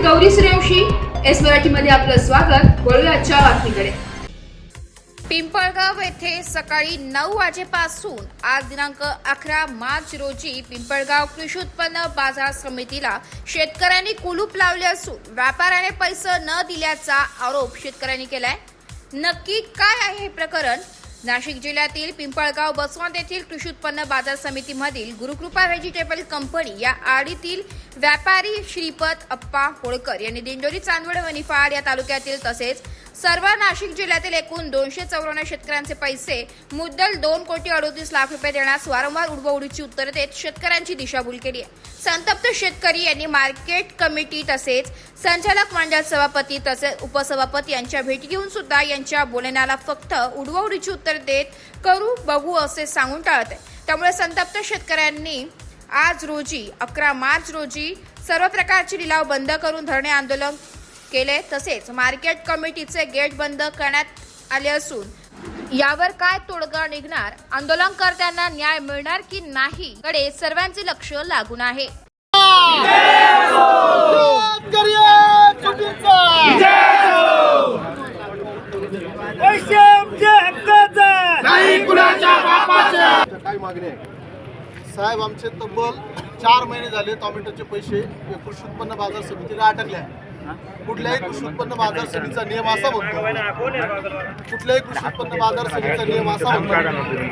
Gauri Suryavanshi, S मराठीमध्ये आपलं स्वागत। वळूया आजच्या बातमीकडे। पिंपळगाव येथे सकाळी 9 वाजेपासून आज दिनांक 11 मार्च रोजी पिंपळगाव कृषी उत्पन्न बाजार समितीला शेतकऱ्यांनी कुलूप लावले असून व्यापाऱ्याने पैसे न दिल्याचा आरोप शेतकऱ्यांनी केलाय। नक्की काय आहे हे प्रकरण? नाशिक जिल्ह्यातील पिंपळगाव बसवंत येथील कृषी उत्पन्न बाजार समितीमधील गुरुकृपा व्हेजिटेबल कंपनी या आडीतील व्यापारी श्रीपत अप्पा होळकर यांनी दिंडोरी, चांदवड व निफाड या तालुक्यातील तसेच सर्व नाशिक जिल्ह्यातील एकूण 294 शेतकऱ्यांचे पैसे मुद्दल 2,38,00,000 रुपये देण्यास वारंवार उडवाउडीची उत्तरे देत शेतकऱ्यांची दिशाभूल केली आहे। संतप्त शेतकरी यांनी मार्केट कमिटी तसेच संचालक मंडळ सभापती तसेच उपसभापती यांच्या भेटी घेऊन सुद्धा यांच्या बोलण्याला फक्त उडवाउडीची उत्तरे देत करू बघू असे सांगून टाळत आहे। त्यामुळे संतप्त शेतकऱ्यांनी आज रोजी 11 मार्च रोजी सर्व प्रकारचे लिलाव बंद करून धरणे आंदोलन केले तसेच मार्केट कमिटीचे गेट बंद करण्यात आले असून यावर काय तोडगा निघणार, आंदोलनकर्त्यांना न्याय मिळणार की नाही कडे सर्वांचे लक्ष लागून आहे। काय मागणी आहे साहेब? आमचे तब्बल 4 महिने झाले टोमॅटोचे पैसे कृषी उत्पन्न बाजार समितीला अटकले आहे। कुठल्याही कृषी उत्पन्न बाजार समितीचा नियम असा म्हणतो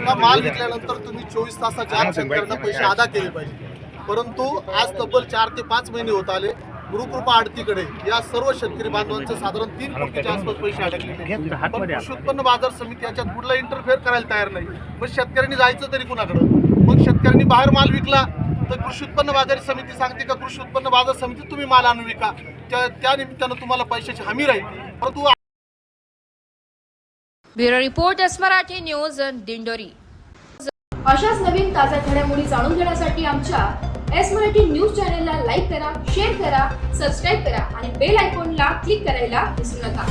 का माल विकल्यानंतर तुम्ही 24 तासाच्या आत शेतकऱ्यांना पैसे अदा केले पाहिजे, परंतु आज तब्बल 4 ते 5 महिने होत आले गुरुकृपा आडतीकडे या सर्व शेतकरी बांधवांचे साधारण 3 कोटीच्या आसपास पैसे अडकलेले, पण कृषी उत्पन्न बाजार समिती याच्यात कुठला इंटरफेअर करायला तयार नाही। मग शेतकऱ्यांनी जायचं तरी कुणाकडे? मग शेतकऱ्यांनी बाहेर माल विकला तर कृषी उत्पन्न बाजार समिती सांगते का कृषी उत्पन्न बाजार समिती तुम्ही माल आणून विका, त्या निमित्तानं तुम्हाला पैशाची हमी राहील, परंतु bureau report, S Marathi news, Dindori. अशाच नवीन ताज्या घडामोडी जाणून घेण्यासाठी आमच्या एस मराठी न्यूज चॅनलला लाईक करा, शेअर करा, सबस्क्राईब करा आणि बेल आयकॉनला क्लिक करायला विसरू नका।